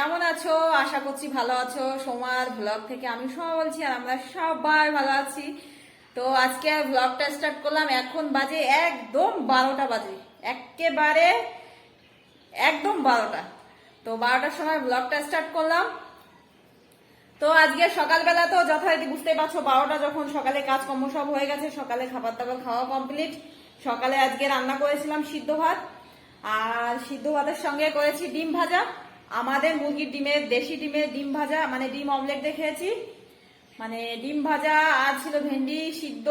কেমন আছো? আশা করছি ভালো আছো। সোমার ব্লগ থেকে আমি সোমা বলছি, আর আমরা সবাই ভালো আছি। তো আজকে ব্লগটা স্টার্ট করলাম, এখন বাজে একদম 12টা বাজে, একেবারে একদম 12টা। তো 12টার সময় ব্লগটা স্টার্ট করলাম। তো আজকে সকালবেলা তো যথারীতি বুঝতেই পারছো, 12টা যখন, সকালে কাজকর্ম সব হয়ে গেছে, সকালে খাবার দাবার খাওয়া কমপ্লিট। সকালে আজকে রান্না করেছিলাম সিদ্ধ ভাত, আর সিদ্ধ ভাতের সঙ্গে করেছি ডিম ভাজা। আমাদের মুরগির ডিমের, দেশি ডিমের ডিম ভাজা, মানে ডিম অমলেট দিয়ে খেয়েছি। মানে ডিম ভাজা, আর ছিল ভেন্ডি সিদ্ধ,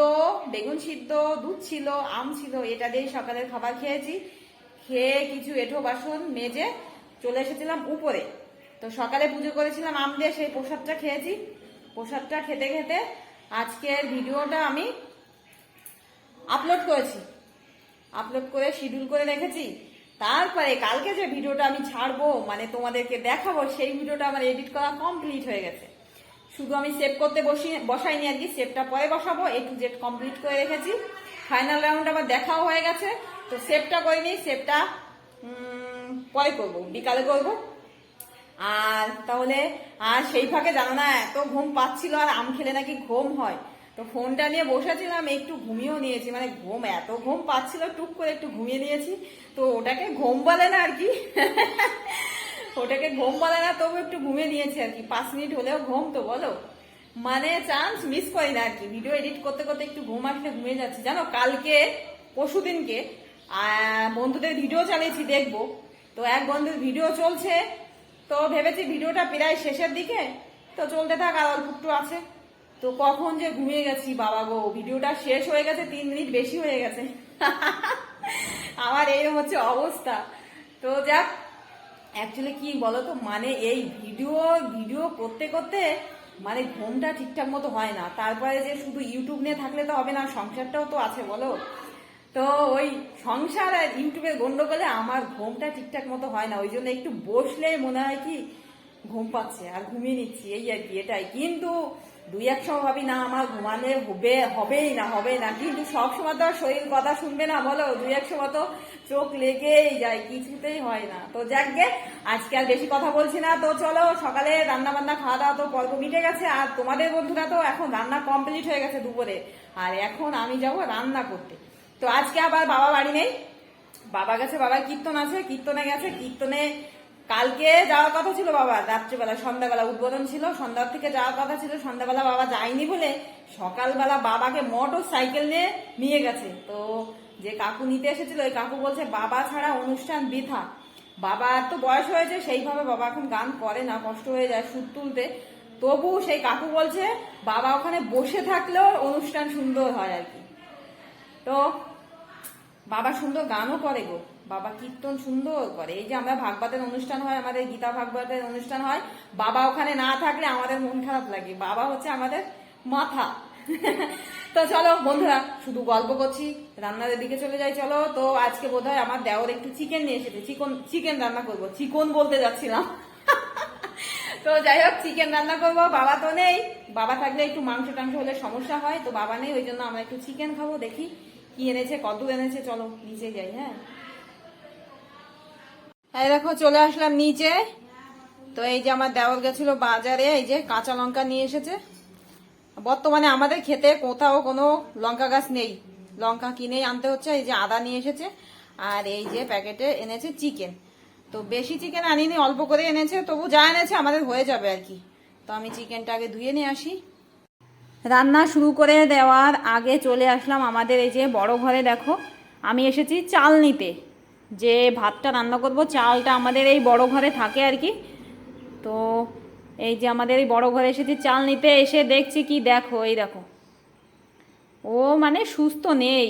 বেগুন সিদ্ধ, দুধ ছিল, আম ছিল, এটা দিয়েই সকালের খাবার খেয়েছি। খেয়ে কিছু এঁঠো বাসন মেজে চলে এসেছিলাম উপরে। তো সকালে পুজো করেছিলাম আম দিয়ে, সেই প্রসাদটা খেয়েছি। প্রসাদটা খেতে খেতে আজকের ভিডিওটা আমি আপলোড করেছি, আপলোড করে শিডিউল করে রেখেছি। তারপরে কালকে যে ভিডিওটা আমি ছাড়বো, মানে তোমাদেরকে দেখাবো, সেই ভিডিওটা আমার এডিট করা কমপ্লিট হয়ে গেছে। শুধু আমি সেভ করতে বসাইনি আর কি, সেভটা পরে বসাবো। A to Z কমপ্লিট করে রেখেছি। ফাইনাল রাউন্ড আমার দেখাও হয়ে গেছে। তো সেভটা করিনি, সেভটা পরে করবো, বিকালে করবো। আর তাহলে আর সেই ফাঁকে জানো না, এত ঘুম পাচ্ছিল, আর আম খেলে নাকি ঘুম হয়। তো ফোনটা নিয়ে বসেছিলাম, একটু ঘুমিয়েও নিয়েছি, মানে এত ঘুম পাচ্ছিল, টুক করে একটু ঘুমিয়ে নিয়েছি। তো ওটাকে ঘুম বলে না আর কি ওটাকে ঘুম বলে না, তবু একটু ঘুমিয়ে নিয়েছি আর কি। 5 মিনিট হলেও ঘুম, তো বলো, মানে চান্স মিস করি না আর কি। ভিডিও এডিট করতে করতে একটু ঘুম আসলে ঘুমিয়ে যাচ্ছি। জানো, কালকে পরশুদিনকে বন্ধুদের ভিডিও চালিয়েছি দেখবো। তো এক বন্ধুর ভিডিও চলছে, তো ভেবেছি ভিডিওটা প্রায় শেষের দিকে, তো চলতে থাক, আর অল্প একটু আছে। তো কখন যে ঘুমিয়ে গেছি বাবা গো, ভিডিওটা শেষ হয়ে গেছে, 3 মিনিট বেশি হয়ে গেছে আমার এইরকম হচ্ছে অবস্থা। তো যাক, অ্যাকচুয়ালি কি বলতো, মানে এই ভিডিও করতে করতে মানে ঘুমটা ঠিকঠাক মতো হয় না। তারপরে যে শুধু ইউটিউব নিয়ে থাকলে তো হবে না, সংসারটাও তো আছে বলো। তো ওই সংসার আর ইউটিউবের গন্ডগোলে আমার ঘুমটা ঠিকঠাক মতো হয় না। ওই জন্য একটু বসলে মনে হয় কি ঘুম পাচ্ছে, আর ঘুমিয়ে নিচ্ছি, এই আর কি। এটাই কিন্তু 2-1 সময় ভাবি না আমার ঘুমালে হবেই না, কিন্তু সব সময় তো আর শরীর কথা শুনবে না বলো। 2-1 সময় তো চোখ লেগেই যায়, কিছুতেই হয় না। তো যাকগে, আজকে আর বেশি কথা বলছি না। তো চলো, সকালে রান্না বান্না খাওয়া দাওয়া তো পর্ব মিটে গেছে, আর তোমাদের বন্ধুরা তো এখন রান্না কমপ্লিট হয়ে গেছে দুপুরে, আর এখন আমি যাব রান্না করতে। তো আজকে আবার বাবা বাড়ি নেই, বাবা গেছে, বাবার কীর্তন আছে, কীর্তনে গেছে। কীর্তনে কালকে যাওয়ার কথা ছিল বাবা, রাত্রিবেলা সন্ধ্যাবেলা উদ্বোধন ছিল, সন্ধ্যার থেকে যাওয়ার কথা ছিল। সন্ধ্যাবেলা বাবা যায়নি বলে সকালবেলা বাবাকে মোটর সাইকেল নিয়ে গেছে। তো যে কাকু নিতে এসেছিল, ওই কাকু বলছে বাবা ছাড়া অনুষ্ঠান বৃথা। বাবা এত বয়স হয়েছে, সেইভাবে বাবা এখন গান করে না, কষ্ট হয়ে যায় সুর তুলতে। তবু সেই কাকু বলছে বাবা ওখানে বসে থাকলেও অনুষ্ঠান সুন্দর হয় আর কি। তো বাবা সুন্দর গানও করে গো, বাবা কীর্তন সুন্দর করে। এই যে আমরা ভাগবতের অনুষ্ঠান হয়, আমাদের গীতা ভাগবতের অনুষ্ঠান হয়, বাবা ওখানে না থাকলে আমাদের মন খারাপ লাগে। বাবা হচ্ছে আমাদের মাথা তো চলো বন্ধুরা, শুধু গল্প করছি, রান্নার দিকে চলে যাই চলো। তো আজকে বোধহয় আমার দেওর একটু চিকেন নিয়ে এসেছে, চিকেন রান্না করবো, চিকন বলতে যাচ্ছিলাম তো যাই হোক, চিকেন রান্না করবো। বাবা তো নেই, বাবা থাকলে একটু মাংস টাংস হলে সমস্যা হয়, তো বাবা নেই, ওই জন্য আমরা একটু চিকেন খাবো। দেখি কি এনেছে, কদ্দূর এনেছে, চলো নিচে যাই। হ্যাঁ, এই দেখো চলে আসলাম নিচে। তো এই যে আমার দেওর গেছিল বাজারে, এই যে কাঁচা লঙ্কা নিয়ে এসেছে। বর্তমানে আমাদের খেতে কোথাও কোনো লঙ্কা গাছ নেই, লঙ্কা কিনে আনতে হচ্ছে। এই যে আদা নিয়ে এসেছে, আর এই যে প্যাকেটে এনেছে চিকেন। তো বেশি চিকেন আনিনি, অল্প করে এনেছে, তবু যা এনেছে আমাদের হয়ে যাবে আর কি। তো আমি চিকেনটা আগে ধুয়ে নিয়ে আসি। রান্না শুরু করে দেওয়ার আগে চলে আসলাম আমাদের এই যে বড় ঘরে। দেখো, আমি এসেছি চাল নিতে, যে ভাতটা রান্না করব, চালটা আমাদের এই বড় ঘরে থাকে আর কি। তো এই যে আমাদের এই বড় ঘরে এসেছি চাল নিতে। এসে দেখছি কি, দেখো এই দেখো, ও মানে সুস্থ নেই।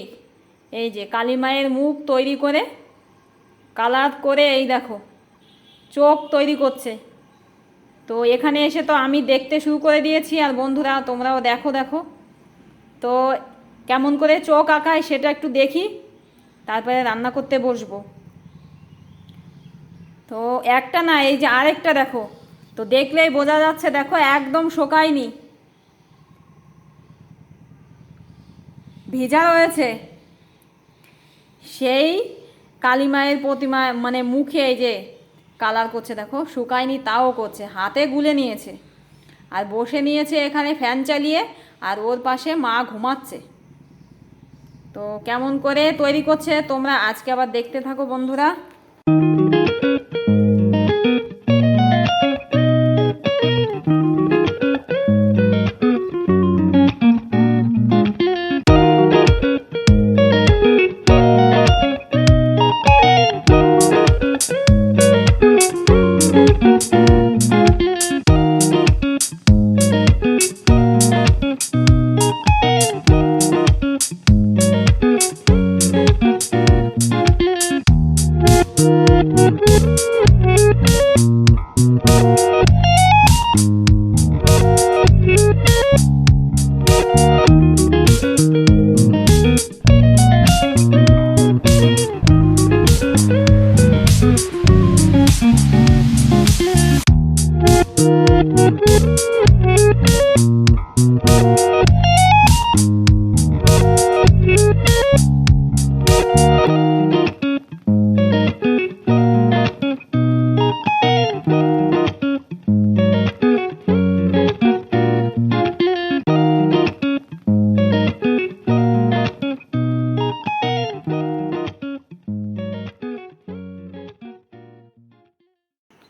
এই যে কালী মায়ের মুখ তৈরি করে, কালার করে, এই দেখো চোখ তৈরি করছে। তো এখানে এসে তো আমি দেখতে শুরু করে দিয়েছি, আর বন্ধুরা তোমরাও দেখো। দেখো তো কেমন করে চোখ আঁকায় সেটা একটু দেখি, তারপরে রান্না করতে বসবো। তো একটা না, এই যে আরেকটা দেখো, তো দেখলেই বোঝা যাচ্ছে, দেখো একদম শোকায়নি, ভেজা রয়েছে। সেই কালী মায়ের প্রতিমা, মানে মুখে এই যে কালার করছে, দেখো শুকায়নি তাও করছে, হাতে গুলে নিয়েছে আর বসে নিয়েছে এখানে ফ্যান চালিয়ে, আর ওর পাশে মা ঘুমাচ্ছে। তো কেমন করে তৈরি করছে তোমরা আজকে আবার দেখতে থাকো বন্ধুরা।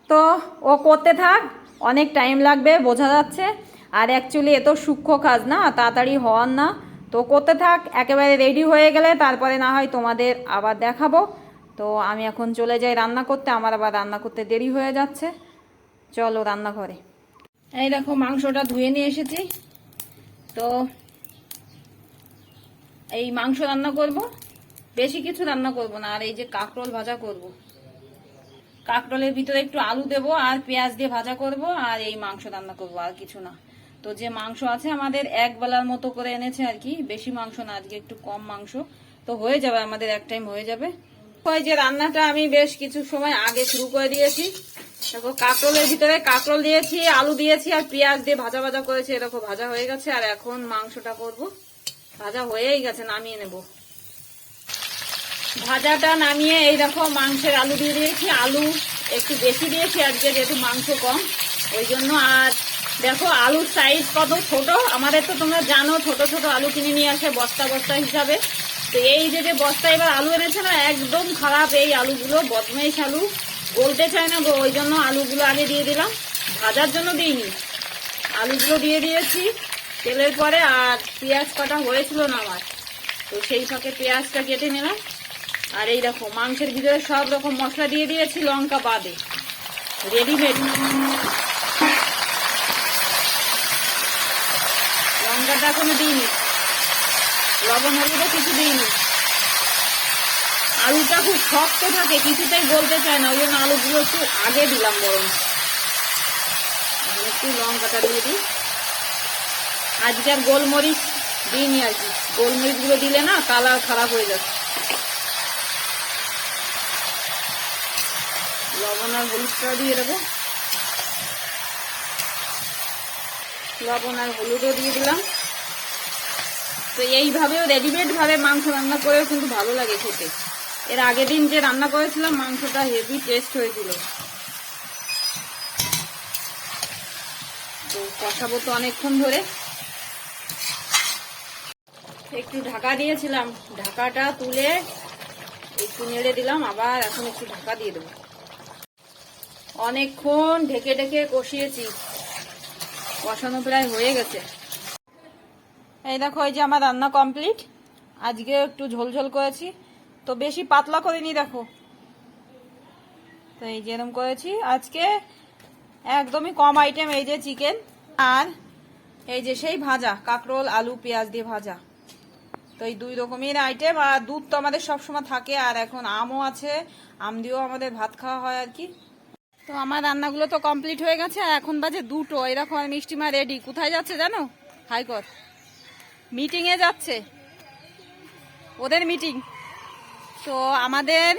তো ও করতে থাক, অনেক টাইম লাগবে বোঝা যাচ্ছে, আর অ্যাকচুয়ালি এত সূক্ষ্ম কাজ না, তাড়াতাড়ি হওয়ার না। তো করতে থাক, একেবারে রেডি হয়ে গেলে তারপরে না হয় তোমাদের আবার দেখাবো। তো আমি এখন চলে যাই রান্না করতে, আমার আবার রান্না করতে দেরি হয়ে যাচ্ছে। চলো রান্নাঘরে। এই দেখো মাংসটা ধুয়ে নিয়ে এসেছি। তো এই মাংস রান্না করব, বেশি কিছু রান্না করব না, আর এই যে কাঁকরোল ভাজা করব। কাঁকরোলের ভিতরে একটু আলু দেবো আর পেঁয়াজ দিয়ে ভাজা করব, আর এই মাংস রান্না করব, আর কিছু না। তো যে মাংস আছে আমাদের এক বেলার মতো করে এনেছে আর কি, বেশি মাংস না, আজকে একটু কম মাংস, তো হয়ে যাবে আমাদের, এক টাইম হয়ে যাবে। ওই যে রান্নাটা আমি বেশ কিছু সময় আগে শুরু করে দিয়েছি। দেখো কাঁকরোলের ভিতরে কাঁকরোল দিয়েছি, আলু দিয়েছি আর পেঁয়াজ দিয়ে ভাজা ভাজা করেছি, এরকম ভাজা হয়ে গেছে। আর এখন মাংসটা করব, ভাজা হয়েই গেছে, নামিয়ে নেব। ভাজাটা নামিয়ে এই দেখো মাংসের আলু দিয়ে দিয়েছি, আলু একটু বেশি দিয়েছি আজকে যেহেতু মাংস কম ওই জন্য। আর দেখো আলুর সাইজ কত ছোট, আমাদের তো তোমরা জানো ছোট ছোট আলু কিনে নিয়ে আসে বস্তা বস্তা হিসাবে। তো এই যে বস্তা এবার আলু এনেছে না, একদম খারাপ এই আলুগুলো, বদমাইশ আলু, গলতে চায় না গো, ওই জন্য আলুগুলো আগে দিয়ে দিলাম, ভাজার জন্য দিইনি, আলুগুলো দিয়ে দিয়েছি তেলের পরে। আর পেঁয়াজ কাটা হয়েছিল না আমার, তো সেই ফাঁকে পেঁয়াজটা কেটে নিলাম। আর এই দেখো মাংসের ভিতরে সব রকম মশলা দিয়ে দিয়েছি, লঙ্কা বাদে, রেডিমেড। লঙ্কাটা এখনো দিইনি, লবণ হলুদও কিছু দিইনি। আলুটা খুব শক্ত থাকে, কিছুতেই গলতে চায় না, ওই জন্য আলুগুলো একটু আগে দিলাম বরং। একটু লঙ্কাটা দিয়ে দিই, আজকে আর গোলমরিচ দিইনি আর কি, গোলমরিচ গুলো দিলে না কালার খারাপ হয়ে যাচ্ছে। লবণ আর হলুদটা দিয়ে দেবো, লবণ আর হলুদও দিয়ে দিলাম। তো এইভাবেও রেডিমেড ভাবে মাংস রান্না করেও কিন্তু ভালো লাগে খেতে। এর আগের দিন যে রান্না করেছিলাম মাংসটা হেভি টেস্ট হয়েছিল। তো কষাবো তো অনেকক্ষণ ধরে, একটু ঢাকা দিয়েছিলাম, ঢাকাটা তুলে একটু নেড়ে দিলাম, আবার এখন একটু ঢাকা দিয়ে দেবো। অনেকক্ষণ ঢেকে ঢেকে কষিয়েছি, কষানো প্রায় হয়ে গেছে। এই দেখো এই যে আমার রান্না কমপ্লিট। আজকে একটু ঝোলঝোল করেছি, তো বেশি পাতলা করিনি দেখো। তো এই যে এরকম করেছি আজকে, একদমই কম আইটেম, এই যে চিকেন আর এই যে সেই ভাজা কাঁকরোল আলু পেঁয়াজ দিয়ে ভাজা। তো এই দুই রকমের আইটেম, আর দুধ তো আমাদের সবসময় থাকে, আর এখন আমও আছে, আম দিয়েও আমাদের ভাত খাওয়া হয় আর কি। তো আমার রান্নাগুলো তো কমপ্লিট হয়ে গেছে, আর এখন বাজে 2টো। এরকম আর মিষ্টিমা রেডি, কোথায় যাচ্ছে জানো? হাইকোর মিটিংয়ে যাচ্ছে, ওদের মিটিং। তো আমাদের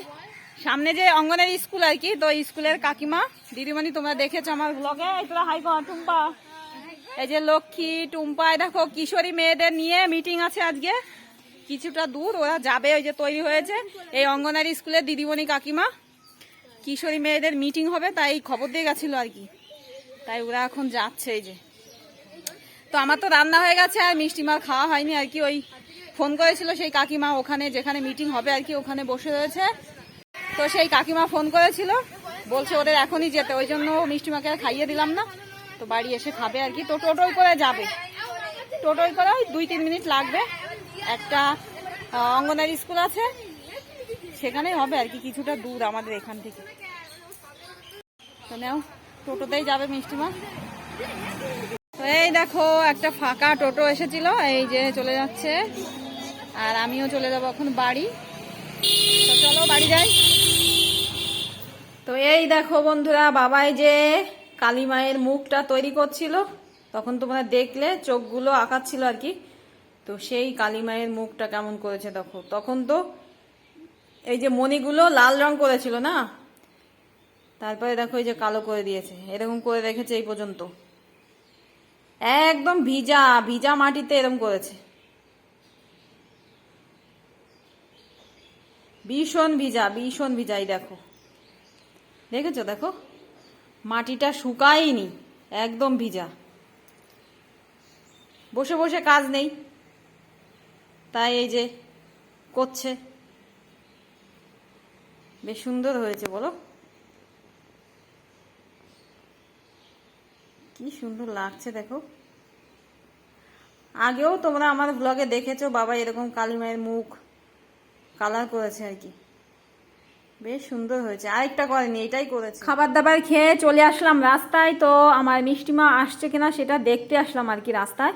সামনে যে অঙ্গনের স্কুল আর কি, তো স্কুলের কাকিমা দিদিমণি তোমরা দেখেছো আমার ব্লগে, তোরা হাইকোর টুম্পা, এই যে লক্ষ্মী টুম্পা, দেখো কিশোরী মেয়েদের নিয়ে মিটিং আছে আজকে, কিছুটা দূর ওরা যাবে, ওই যে তৈরি হয়েছে এই অঙ্গনারী স্কুলের দিদিমণি কাকিমা। কিশোরী মেয়েদের মিটিং হবে, তাই খবর দিয়ে গেছিল আর কি, তাই ওরা এখন যাচ্ছে। এই যে তো আমার তো রান্না হয়ে গেছে, আর মিষ্টি মার খাওয়া হয়নি আর কি। ওই ফোন করেছিল সেই কাকিমা, ওখানে যেখানে মিটিং হবে আর কি, ওখানে বসে রয়েছে। তো সেই কাকিমা ফোন করেছিল, বলছে ওদের এখনই যেতে, ওই জন্য মিষ্টি মাকে আর খাইয়ে দিলাম না। তো বাড়ি এসে খাবে আর কি। তো টোটোয় করে যাবে, টোটোয় করে 2-3 মিনিট লাগবে। একটা অঙ্গনারী স্কুল আছে, সেখানেই হবে আর কি, কিছুটা দূর আমাদের এখান থেকে। তো নাও, টোটোতেই যাবে মিষ্টি মা। তো এই দেখো একটা ফাঁকা টোটো এসেছিল, এই যে চলে যাচ্ছে, আর আমিও চলে যাবো এখন বাড়ি। তো চলো বাড়ি যাই। তো এই দেখো বন্ধুরা, বাবাই যে কালী মায়ের মুখটা তৈরি করছিল, তখন তোমরা দেখলে চোখগুলো আঁকাচ্ছিল আর কি। তো সেই কালী মায়ের মুখটা কেমন করেছে দেখো। তখন তো এই যে মণিগুলো লাল রং করেছিল না, তারপরে দেখো এই যে কালো করে দিয়েছে, এরকম করে রেখেছে এই পর্যন্ত। একদম ভিজা ভিজা মাটিতে এরকম করেছে, ভীষণ ভিজা ভীষণ ভিজা। এই দেখো, দেখেছো? দেখো মাটিটা শুকায়নি, একদম ভিজা। বসে বসে কাজ নেই, তাই এই যে করছে। বেশ সুন্দর হয়েছে বলো, কি সুন্দর লাগছে দেখো। আগেও তোমরা আমার ব্লগে দেখেছো বাবা এরকম কালী মায়ের মুখ কালার করেছে আর কি, বেশ সুন্দর হয়েছে। আরেকটা করেনি, এটাই করেছে। খাবার দাবার খেয়ে চলে আসলাম রাস্তায়। তো আমার মিষ্টিমা আসছে কিনা সেটা দেখতে আসলাম আর কি রাস্তায়।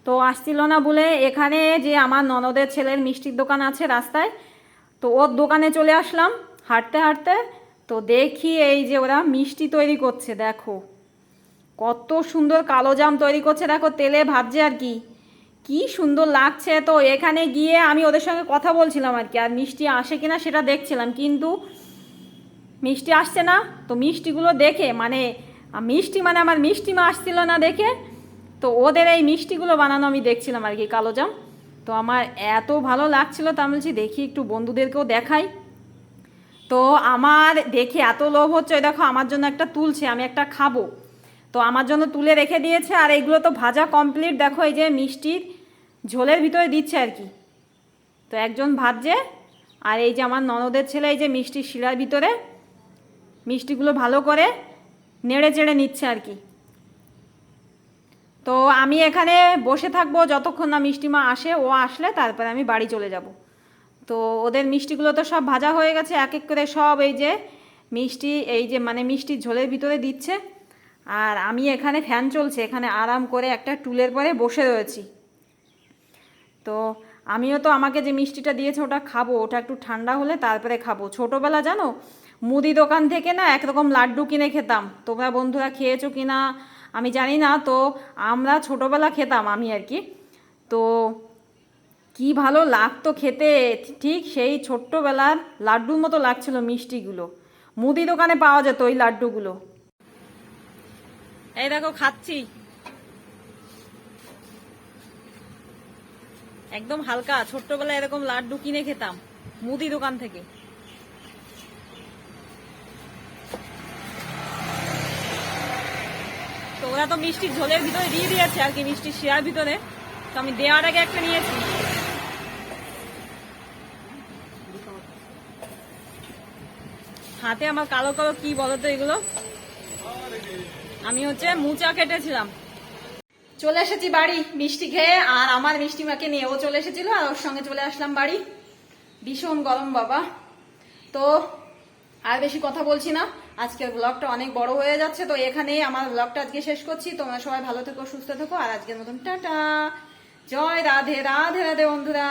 তো আসছিল না বলে এখানে যে আমার ননদের ছেলের মিষ্টির দোকান আছে রাস্তায়, তো ওর দোকানে চলে আসলাম হাঁটতে হাঁটতে। তো দেখি এই যে ওরা মিষ্টি তৈরি করছে, দেখো কত সুন্দর কালো জাম তৈরি করছে, দেখো তেলে ভাজছে আর কি, কি সুন্দর লাগছে। তো এখানে গিয়ে আমি ওদের সঙ্গে কথা বলছিলাম আর কি, আর মিষ্টি আসে কিনা সেটা দেখছিলাম, কিন্তু মিষ্টি আসছে না। তো মিষ্টিগুলো দেখে মানে আমার মিষ্টিমা আসছিল না দেখে, তো ওদের এই মিষ্টিগুলো বানানো আমি দেখছিলাম আর কি, কালো জাম। তো আমার এত ভালো লাগছিল, তা আমি বলছি দেখি একটু বন্ধুদেরকেও দেখাই। তো আমার দেখে এত লোভ হচ্ছে, ওই দেখো আমার জন্য একটা তুলছে, আমি একটা খাবো। তো আমার জন্য তুলে রেখে দিয়েছে, আর এইগুলো তো ভাজা কমপ্লিট। দেখো এই যে মিষ্টির ঝোলের ভিতরে দিচ্ছে আর কি। তো একজন ভাজছে, আর এই যে আমার ননদের ছেলে এই যে মিষ্টির শিরার ভিতরে মিষ্টিগুলো ভালো করে নেড়ে চেড়ে নিচ্ছে আর কি। তো আমি এখানে বসে থাকবো যতক্ষণ না মিষ্টিমা আসে, ও আসলে তারপরে আমি বাড়ি চলে যাব। তো ওদের মিষ্টিগুলো তো সব ভাজা হয়ে গেছে, এক এক করে সব এই যে মিষ্টি এই যে মানে মিষ্টির ঝোলের ভিতরে দিচ্ছে। আর আমি এখানে ফ্যান চলছে, এখানে আরাম করে একটা টুলের পরে বসে রয়েছি। তো আমিও তো আমাকে যে মিষ্টিটা দিয়েছে ওটা খাবো, ওটা একটু ঠান্ডা হলে তারপরে খাবো। ছোটোবেলা জানো মুদি দোকান থেকে না একরকম লাড্ডু কিনে খেতাম, তোমরা বন্ধুরা খেয়েছো কিনা আমি জানি না। তো আমরা ছোটোবেলা খেতাম আমি আর কি। তো কি ভালো লাগতো খেতে, ঠিক সেই ছোট্টবেলার লাড্ডুর মতো লাগছিল মিষ্টিগুলো, মুদি দোকানে পাওয়া যেত ওই লাড্ডুগুলো। এই দেখো খাচ্ছি, একদম হালকা। ছোট্টবেলায় এরকম লাড্ডু কিনে খেতাম মুদি দোকান থেকে। তো ওরা তো মিষ্টির ঝোলের ভিতরে দিয়ে দিয়েছে আর কি, মিষ্টির শিরার ভিতরে। তো আমি দেওয়ার আগে একটা নিয়েছি। হাতে আমার কালো কালো কি বলতো এগুলো, আমি হচ্ছে মুচা কেটেছিলাম। চলে এসেছি বাড়ি মিষ্টি খেয়ে, আর আমার মিষ্টি মাকে নিয়ে ও চলে এসেছিল, আর ওর সঙ্গে চলে আসলাম বাড়ি। ভীষণ গরম বাবা। তো আর বেশি কথা বলছি না, আজকের ব্লগটা অনেক বড় হয়ে যাচ্ছে। তো এখানেই আমার ব্লগটা আজকে শেষ করছি। তোমরা সবাই ভালো থেকো, সুস্থ থেকো, আর আজকের মতন টাটা। জয় রাধে রাধে রাধে বন্ধুরা।